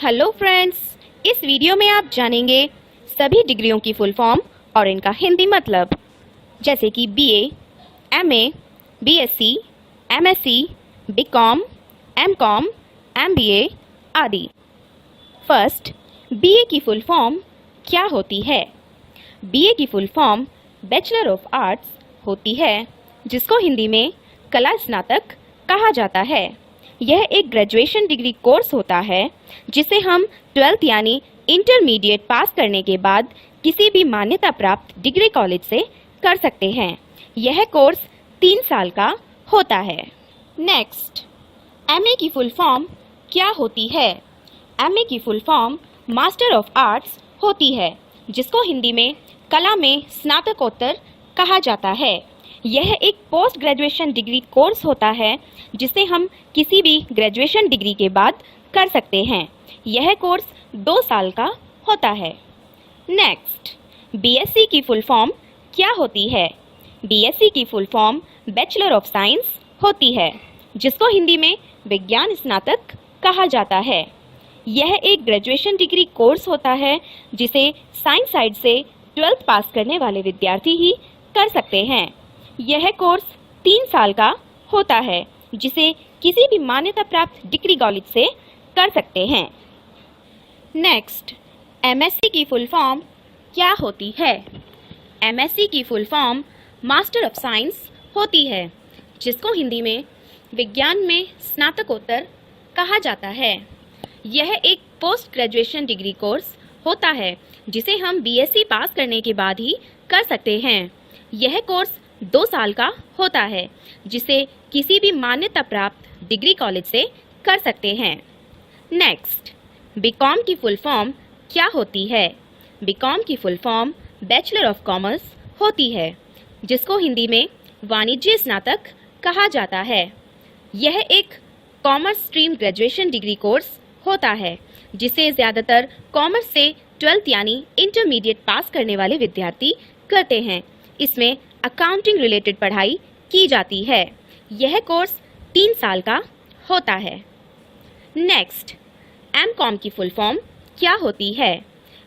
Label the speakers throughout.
Speaker 1: Hello friends, इस video में आप जानेंगे सभी डिग्रियों की फुल फॉर्म और इनका हिंदी मतलब, जैसे कि BA, MA, BSc, MSc, BCom, MCom, MBA आदि। फर्स्ट, बीए की फुल फॉर्म क्या होती है? बीए की full form bachelor of arts होती है, जिसको हिंदी में कला स्नातक कहा जाता है। यह एक ग्रेजुएशन डिग्री कोर्स होता है जिसे हम 12th यानी इंटरमीडिएट पास करने के बाद किसी भी मान्यता प्राप्त डिग्री कॉलेज से कर सकते हैं। यह कोर्स 3 साल का होता है। नेक्स्ट, एमए की फुल फॉर्म क्या होती है? एमए की full form master of arts होती है, जिसको हिंदी में कला में स्नातकोत्तर कहा जाता है। यह एक पोस्ट ग्रेजुएशन डिग्री कोर्स होता है जिसे हम किसी भी ग्रेजुएशन डिग्री के बाद कर सकते हैं। यह कोर्स 2 साल का होता है। नेक्स्ट, बीएससी की फुल फॉर्म क्या होती है? बीएससी की full form bachelor of science होती है, जिसको हिंदी में विज्ञान स्नातक कहा जाता है। यह एक ग्रेजुएशन डिग्री कोर्स होता है जिसे साइंस साइड से 12th पास करने वाले विद्यार्थी ही कर सकते हैं। यह कोर्स 3 साल का होता है, जिसे किसी भी मान्यता प्राप्त डिग्री कॉलेज से कर सकते हैं। नेक्स्ट, एमएससी की फुल फॉर्म क्या होती है? एमएससी की full form master of science होती है, जिसको हिंदी में विज्ञान में स्नातकोत्तर कहा जाता है। यह एक पोस्ट ग्रेजुएशन डिग्री कोर्स होता है जिसे हम बीएससी पास करने के बाद ही कर सकते हैं। यह कोर्स 2 साल का होता है, जिसे किसी भी मान्यता प्राप्त डिग्री कॉलेज से कर सकते हैं। नेक्स्ट, बीकॉम की फुल फॉर्म क्या होती है? बीकॉम की full form bachelor of commerce होती है, जिसको हिंदी में वाणिज्य स्नातक कहा जाता है। यह एक commerce stream graduation degree course होता है जिसे ज़्यादातर कॉमर्स से 12th यानी इंटरमीडिएट पास करने वाले विद्यार्थी करते हैं। इसमें अकाउंटिंग रिलेटेड पढ़ाई की जाती है। यह कोर्स 3 साल का होता है। नेक्स्ट, एमकॉम की फुल फॉर्म क्या होती है?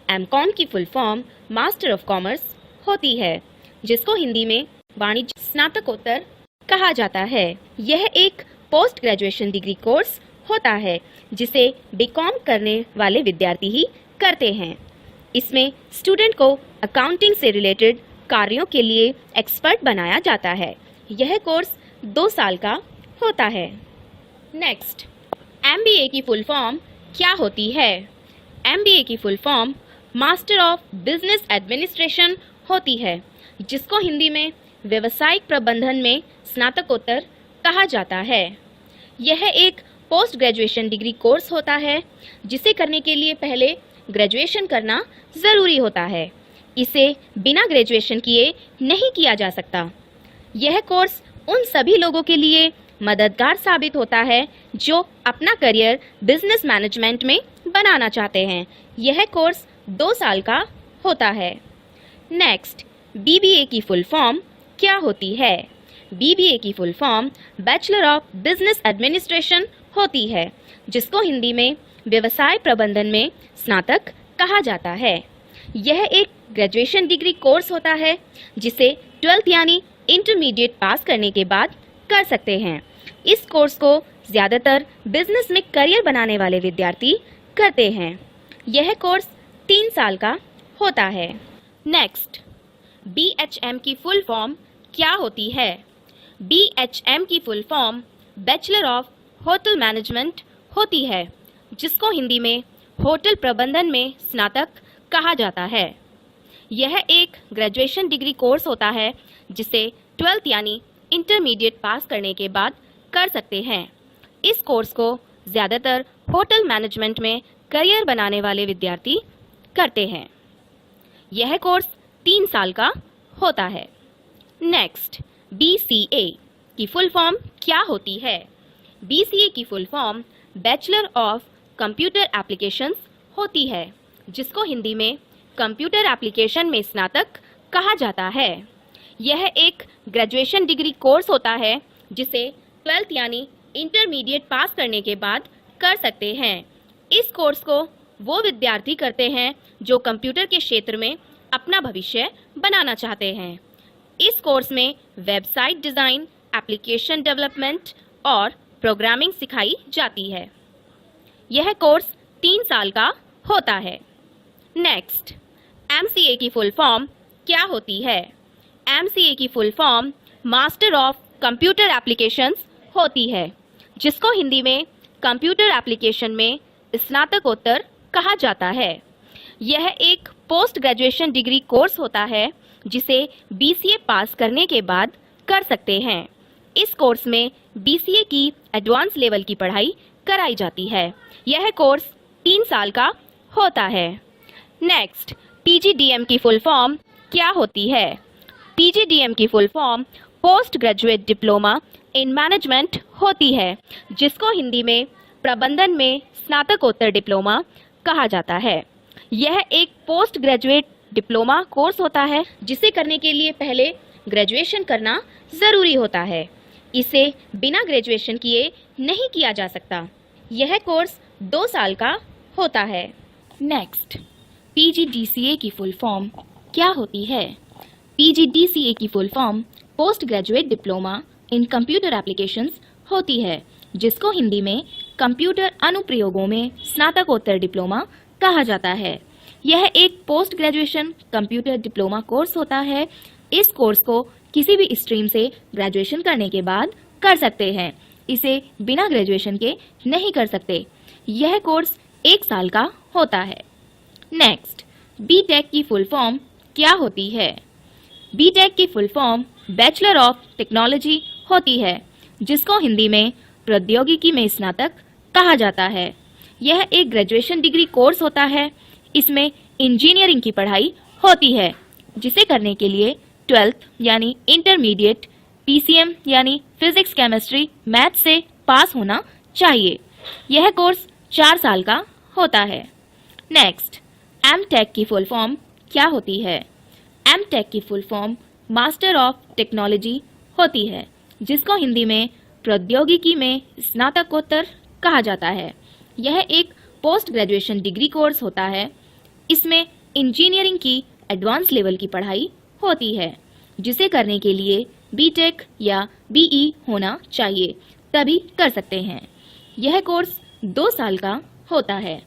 Speaker 1: एमकॉम की full form master of commerce होती है, जिसको हिंदी में वाणिज्य स्नातकोत्तर कहा जाता है। यह एक पोस्ट ग्रेजुएशन डिग्री कोर्स होता है जिसे बीकॉम करने वाले विद्यार्थी ही करते हैं। इसमें स्टूडेंट को अकाउंटिंग से रिलेटेड कार्यों के लिए एक्सपर्ट बनाया जाता है। यह कोर्स 2 साल का होता है। नेक्स्ट, एमबीए की फुल फॉर्म क्या होती है? एमबीए की full form master of business administration होती है, जिसको हिंदी में व्यावसायिक प्रबंधन में स्नातकोत्तर कहा जाता है। यह एक पोस्ट ग्रेजुएशन डिग्री कोर्स होता है जिसे करने के लिए पहले ग्रेजुएशन करना ज़रूरी होता है। इसे बिना ग्रेजुएशन किए नहीं किया जा सकता। यह कोर्स उन सभी लोगों के लिए मददगार साबित होता है जो अपना करियर बिजनेस मैनेजमेंट में बनाना चाहते हैं। यह कोर्स 2 साल का होता है। नेक्स्ट, बीबीए की फुल फॉर्म क्या होती है? बीबीए की full form bachelor of business administration होती है, जिसको हिंदी में व्यवसाय प्रबंधन में स्नातक कहा जाता है। यह एक ग्रेजुएशन डिग्री कोर्स होता है जिसे 12th यानी इंटरमीडिएट पास करने के बाद कर सकते हैं। इस कोर्स को ज़्यादातर बिजनेस में करियर बनाने वाले विद्यार्थी करते हैं। यह कोर्स 3 साल का होता है। नेक्स्ट, बीएचएम की फुल फॉर्म क्या होती है? बीएचएम की full form bachelor of hotel management होती है, जिसको हिंदी में होटल प्रबंधन में स्नातक कहा जाता है। यह एक ग्रेजुएशन डिग्री कोर्स होता है जिसे 12th यानी इंटरमीडिएट पास करने के बाद कर सकते हैं। इस कोर्स को ज़्यादातर होटल मैनेजमेंट में करियर बनाने वाले विद्यार्थी करते हैं। यह कोर्स 3 साल का होता है। नेक्स्ट, बीसीए की फुल फॉर्म क्या होती है? बीसीए की full form bachelor of computer applications होती है, जिसको हिंदी में कंप्यूटर एप्लीकेशन में स्नातक कहा जाता है। यह एक ग्रेजुएशन डिग्री कोर्स होता है जिसे 12th यानी इंटरमीडिएट पास करने के बाद कर सकते हैं। इस कोर्स को वो विद्यार्थी करते हैं जो कंप्यूटर के क्षेत्र में अपना भविष्य बनाना चाहते हैं। इस कोर्स में वेबसाइट डिज़ाइन, एप्लीकेशन डेवलपमेंट और प्रोग्रामिंग सिखाई जाती है। यह कोर्स 3 साल का होता है। नेक्स्ट, MCA की फुल फॉर्म क्या होती है? MCA की full form master of computer applications होती है, जिसको हिंदी में कंप्यूटर एप्लीकेशन में स्नातकोत्तर कहा जाता है। यह एक पोस्ट ग्रेजुएशन डिग्री कोर्स होता है जिसे BCA पास करने के बाद कर सकते हैं। इस कोर्स में BCA की एडवांस लेवल की पढ़ाई कराई जाती है। यह कोर्स 3 साल का होता है। नेक्स्ट, PGDM की फुल फॉर्म क्या होती है? PGDM की full form post graduate diploma in management होती है, जिसको हिंदी में प्रबंधन में स्नातकोत्तर डिप्लोमा कहा जाता है। यह एक पोस्ट ग्रेजुएट डिप्लोमा कोर्स होता है जिसे करने के लिए पहले ग्रेजुएशन करना ज़रूरी होता है। इसे बिना ग्रेजुएशन किए नहीं किया जा सकता। यह कोर्स 2 साल का होता है। नेक्स्ट, PGDCA की फुल फॉर्म क्या होती है? PGDCA की full form post graduate diploma in computer applications होती है, जिसको हिंदी में कंप्यूटर अनुप्रयोगों में स्नातकोत्तर डिप्लोमा कहा जाता है। यह एक post graduation computer diploma course होता है। इस कोर्स को किसी भी स्ट्रीम से ग्रेजुएशन करने के बाद कर सकते हैं। इसे बिना ग्रेजुएशन के नहीं कर सकते। यह कोर्स 1 साल का होता है। नेक्स्ट, BTech की फुल फॉर्म क्या होती है? BTech की full form bachelor of technology होती है, जिसको हिंदी में प्रौद्योगिकी में स्नातक कहा जाता है। यह एक ग्रेजुएशन डिग्री कोर्स होता है। इसमें इंजीनियरिंग की पढ़ाई होती है, जिसे करने के लिए 12th यानी इंटरमीडिएट PCM यानी फिजिक्स, केमिस्ट्री, मैथ से पास होना चाहिए। यह कोर्स 4 साल का होता है। नेक्स्ट, MTech की फुल फॉर्म क्या होती है? MTech की full form master of technology होती है, जिसको हिंदी में प्रौद्योगिकी में स्नातकोत्तर कहा जाता है। यह एक पोस्ट ग्रेजुएशन डिग्री कोर्स होता है। इसमें इंजीनियरिंग की एडवांस लेवल की पढ़ाई होती है, जिसे करने के लिए BTech या BE होना चाहिए, तभी कर सकते हैं। यह कोर्स 2 साल का होता है।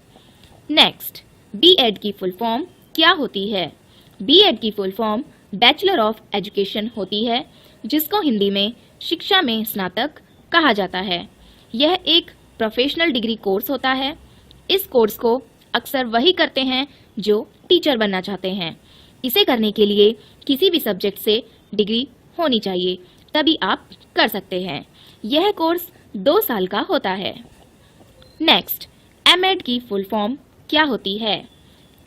Speaker 1: नेक्स्ट, B.Ed की फुल फॉर्म क्या होती है? B.Ed की full form bachelor of education होती है, जिसको हिंदी में शिक्षा में स्नातक कहा जाता है। यह एक प्रोफेशनल डिग्री कोर्स होता है। इस कोर्स को अक्सर वही करते हैं जो टीचर बनना चाहते हैं। इसे करने के लिए किसी भी सब्जेक्ट से डिग्री होनी चाहिए, तभी आप कर सकते हैं। यह कोर्स 2 साल का होता है। नेक्स्ट, M.Ed की फुल फॉर्म क्या होती है?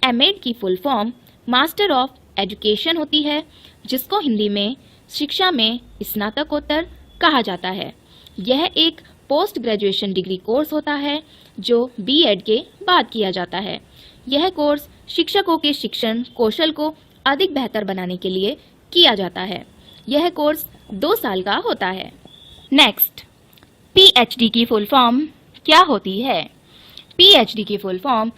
Speaker 1: M.Ed की full form master of education होती है, जिसको हिंदी में शिक्षा में स्नातकोत्तर कहा जाता है। यह एक पोस्ट ग्रेजुएशन डिग्री कोर्स होता है जो B.Ed के बाद किया जाता है। यह कोर्स शिक्षकों के शिक्षण कौशल को अधिक बेहतर बनाने के लिए किया जाता है। यह कोर्स 2 साल का होता है। नेक्स्ट, PhD की फुल फॉर्म क्या होती है? PhD की full form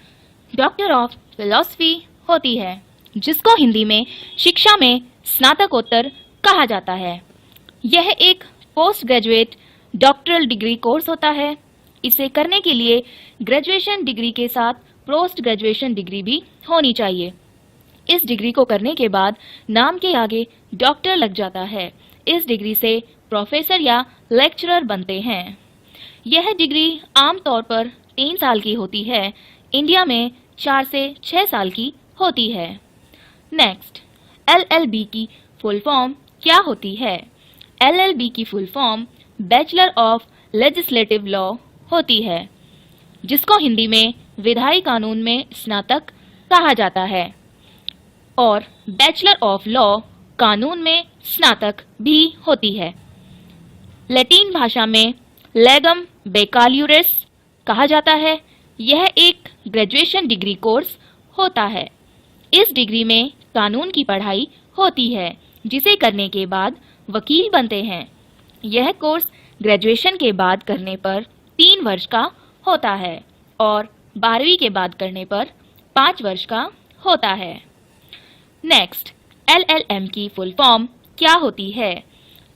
Speaker 1: doctor of philosophy होती है, जिसको हिंदी में शिक्षा में स्नातकोत्तर कहा जाता है। यह एक post graduate doctoral degree course होता है। इसे करने के लिए ग्रेजुएशन डिग्री के साथ पोस्ट ग्रेजुएशन डिग्री भी होनी चाहिए। इस डिग्री को करने के बाद नाम के आगे डॉक्टर लग जाता है। इस डिग्री से प्रोफेसर या लेक्चरर बनते हैं। यह डिग्री आमतौर पर 3 साल की होती है। इंडिया में 4 से 6 साल की होती है। नेक्स्ट, LLB की फुल फॉर्म क्या होती है? LLB की full form bachelor of legislative law होती है, जिसको हिंदी में विधायी कानून में स्नातक कहा जाता है, और बैचलर ऑफ लॉ कानून में स्नातक भी होती है। लैटिन भाषा में लेगम बेकाल्यूरिस कहा जाता है। यह एक ग्रेजुएशन डिग्री कोर्स होता है। इस डिग्री में कानून की पढ़ाई होती है, जिसे करने के बाद वकील बनते हैं। यह कोर्स ग्रेजुएशन के बाद करने पर 3 वर्ष का होता है और 12वीं के बाद करने पर 5 वर्ष का होता है। नेक्स्ट, LLM की फुल फॉर्म क्या होती है?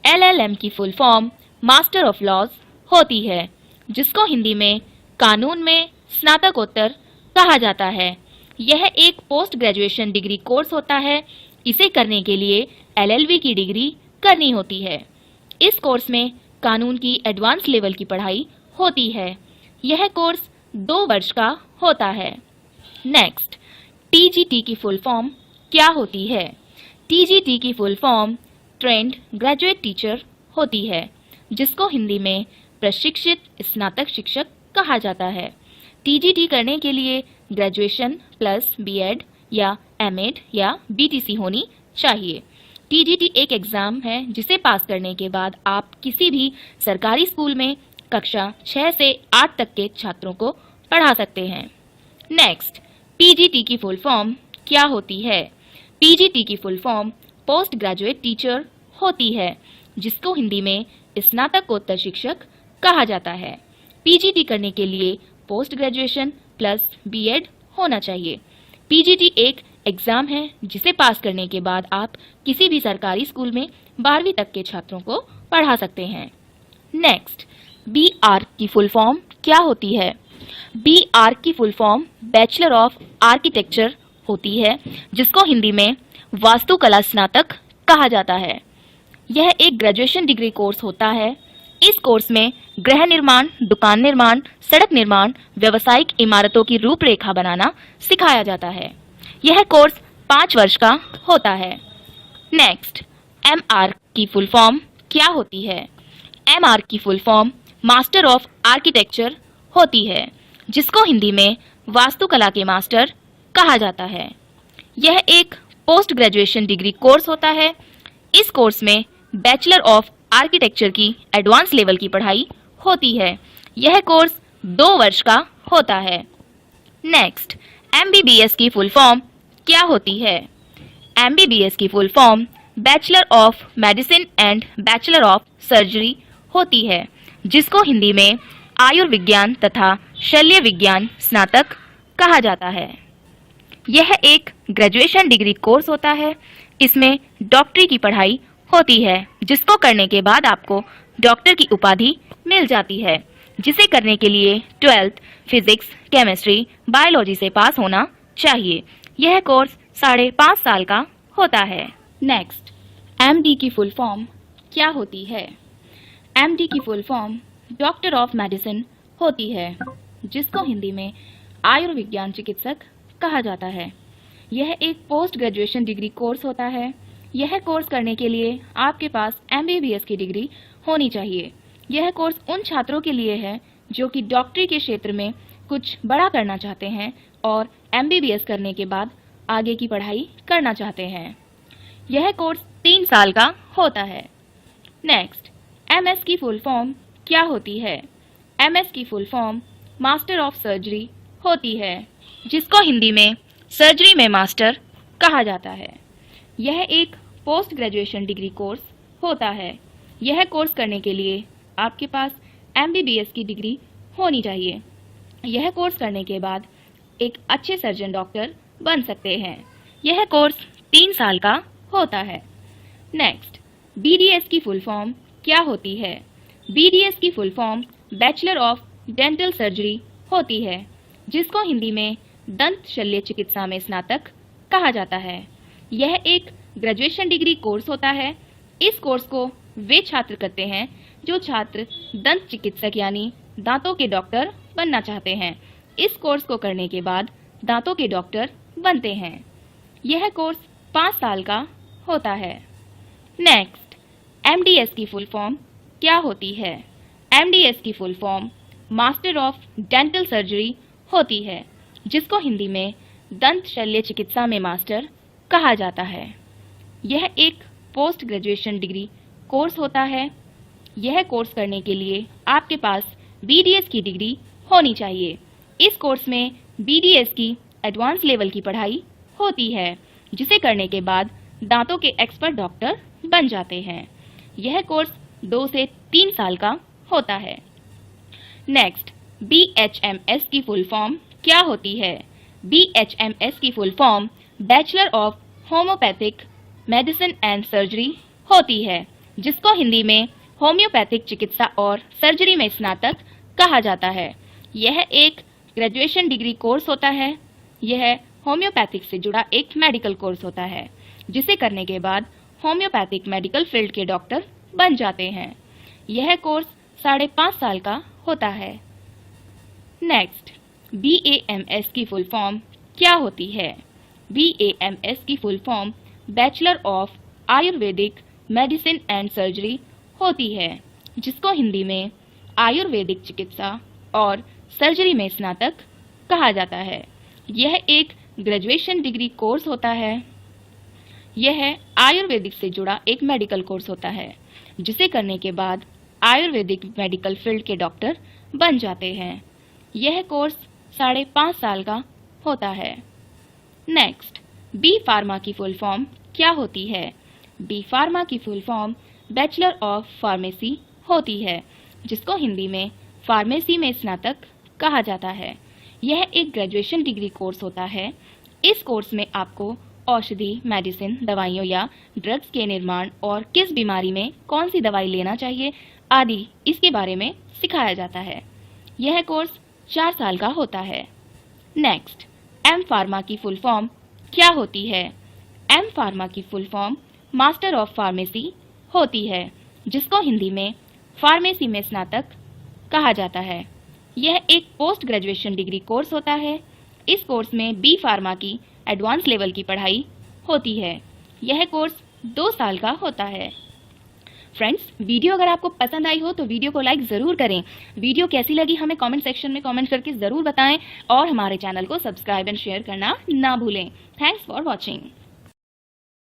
Speaker 1: LLM की full form master of laws होती है, जिसको हिंदी में कानून में स्नातकोत्तर कहा जाता है। यह एक पोस्ट ग्रेजुएशन डिग्री कोर्स होता है। इसे करने के लिए LLB की डिग्री करनी होती है। इस कोर्स में कानून की एडवांस लेवल की पढ़ाई होती है। यह कोर्स 2 वर्ष का होता है। नेक्स्ट, TGT की फुल फॉर्म क्या होती है? TGT की full form trained graduate teacher होती है, जिसको हिंदी में प्रशिक्षित स्नातक शिक्षक कहा जाता है। TGT करने के लिए ग्रेजुएशन प्लस B.Ed या M.Ed या BTC होनी चाहिए। TGT एक एग्जाम है जिसे पास करने के बाद आप किसी भी सरकारी स्कूल में कक्षा 6 से 8 तक के छात्रों को पढ़ा सकते हैं। नेक्स्ट, PGT की फुल फॉर्म क्या होती है? PGT की full form post graduate teacher होती है, जिसको हिंदी में स्नातकोत्तर शिक्षक कहा जाता है। PGT करने के लिए पोस्ट ग्रेजुएशन प्लस B.Ed होना चाहिए। PGT एक एग्जाम है जिसे पास करने के बाद आप किसी भी सरकारी स्कूल में 12वीं तक के छात्रों को पढ़ा सकते हैं। नेक्स्ट, BR की फुल फॉर्म क्या होती है? BR की full form bachelor of architecture होती है, जिसको हिंदी में वास्तुकला स्नातक कहा जाता है। यह एक ग्रेजुएशन डिग्री कोर्स होता है। इस कोर्स में गृह निर्माण, दुकान निर्माण, सड़क निर्माण, व्यावसायिक इमारतों की रूपरेखा बनाना सिखाया जाता है। यह कोर्स 5 वर्ष का होता है। नेक्स्ट, MR की फुल फॉर्म क्या होती है? MR की full form master of architecture होती है, जिसको हिंदी में वास्तुकला के मास्टर कहा जाता है। यह एक पोस्ट ग्रेजुएशन डिग्री कोर्स होता है। इस कोर्स में बैचलर ऑफ आर्किटेक्चर की एडवांस लेवल की पढ़ाई होती है। यह कोर्स 2 वर्ष का होता है। नेक्स्ट, MBBS की फुल फॉर्म क्या होती है? MBBS की full form bachelor of medicine and bachelor of surgery होती है, जिसको हिंदी में आयुर्विज्ञान तथा शल्य विज्ञान स्नातक कहा जाता है। यह एक ग्रेजुएशन डिग्री कोर्स होता है। इसमें डॉक्टरी की पढ़ाई होती है, जिसको करने के बाद आपको डॉक्टर की उपाधि मिल जाती है, जिसे करने के लिए 12th फिजिक्स, केमिस्ट्री, बायोलॉजी से पास होना चाहिए। यह कोर्स 5.5 साल का होता है। नेक्स्ट, MD की फुल फॉर्म क्या होती है? MD की full form doctor of medicine होती है, जिसको हिंदी में आयुर्विज्ञान चिकित्सक कहा जाता है। यह एक पोस्ट ग्रेजुएशन डिग्री कोर्स होता है। यह कोर्स करने के लिए आपके पास MBBS की डिग्री होनी चाहिए। यह कोर्स उन छात्रों के लिए है जो कि डॉक्टरी के क्षेत्र में कुछ बड़ा करना चाहते हैं और MBBS करने के बाद आगे की पढ़ाई करना चाहते हैं। यह कोर्स 3 साल का होता है। नेक्स्ट, MS की फुल फॉर्म क्या होती है? MS की full form master of surgery होती है, जिसको हिंदी में सर्जरी में मास्टर कहा जाता है। यह एक पोस्ट ग्रेजुएशन डिग्री कोर्स होता है। यह कोर्स करने के लिए आपके पास MBBS की डिग्री होनी चाहिए। यह कोर्स करने के बाद एक अच्छे सर्जन डॉक्टर बन सकते हैं। यह कोर्स 3 साल का होता है। नेक्स्ट, BDS की फुल फॉर्म क्या होती है? BDS की full form bachelor of dental surgery होती है, जिसको हिंदी में दंत शल्य चिकित्सा में स्नातक कहा जाता है। यह एक ग्रेजुएशन डिग्री कोर्स होता है। इस कोर्स को वे छात्र करते हैं जो छात्र दंत चिकित्सक यानी दांतों के डॉक्टर बनना चाहते हैं। इस कोर्स को करने के बाद दांतों के डॉक्टर बनते हैं। यह कोर्स 5 साल का होता है। नेक्स्ट, MDS की फुल फॉर्म क्या होती है? MDS की full form master of dental surgery होती है, जिसको हिंदी में दंत शल्य चिकित्सा में मास्टर कहा जाता है। यह एक पोस्ट ग्रेजुएशन डिग्री कोर्स होता है। यह कोर्स करने के लिए आपके पास BDS की डिग्री होनी चाहिए। इस कोर्स में BDS की एडवांस लेवल की पढ़ाई होती है, जिसे करने के बाद दांतों के एक्सपर्ट डॉक्टर बन जाते हैं। यह कोर्स 2 से 3 साल का होता है। नेक्स्ट, BHMS की फुल फॉर्म क्या होती है? BHMS की full form bachelor of homeopathic medicine and surgery होती है, जिसको हिंदी में होम्योपैथिक चिकित्सा और सर्जरी में स्नातक कहा जाता है। यह एक ग्रेजुएशन डिग्री कोर्स होता है। यह होम्योपैथिक से जुड़ा एक मेडिकल कोर्स होता है, जिसे करने के बाद होम्योपैथिक मेडिकल फील्ड के डॉक्टर बन जाते हैं। यह कोर्स 5.5 साल का होता है। नेक्स्ट, BAMS की फुल फॉर्म क्या होती है? BAMS की full form bachelor of Ayurvedic medicine and surgery होती है, जिसको हिंदी में आयुर्वेदिक चिकित्सा और सर्जरी में स्नातक कहा जाता है। यह एक ग्रेजुएशन डिग्री कोर्स होता है। यह आयुर्वेदिक से जुड़ा एक मेडिकल कोर्स होता है, जिसे करने के बाद आयुर्वेदिक मेडिकल फील्ड के डॉक्टर बन जाते हैं। यह कोर्स 5.5 साल का होता है। नेक्स्ट, बी फार्मा की फुल फॉर्म क्या होती है? बी फार्मा की full form bachelor of pharmacy होती है, जिसको हिंदी में फार्मेसी में स्नातक कहा जाता है। यह एक ग्रेजुएशन डिग्री कोर्स होता है। इस कोर्स में आपको औषधि, मेडिसिन, दवाइयों या ड्रग्स के निर्माण और किस बीमारी में कौन सी दवाई लेना चाहिए आदि इसके बारे में सिखाया जाता है। यह कोर्स 4 साल का होता है। नेक्स्ट, एम फार्मा की फुल फॉर्म क्या होती है? एम फार्मा की full form master of pharmacy होती है, जिसको हिंदी में फार्मेसी में स्नातक कहा जाता है। यह एक पोस्ट ग्रेजुएशन डिग्री कोर्स होता है। इस कोर्स में बी फार्मा की एडवांस लेवल की पढ़ाई होती है। यह कोर्स 2 साल का होता है। फ्रेंड्स, वीडियो अगर आपको पसंद आई हो तो वीडियो को लाइक ज़रूर करें। वीडियो कैसी लगी हमें कमेंट सेक्शन में कमेंट करके ज़रूर बताएं और हमारे चैनल को सब्सक्राइब एंड शेयर करना ना भूलें। Thanks for watching.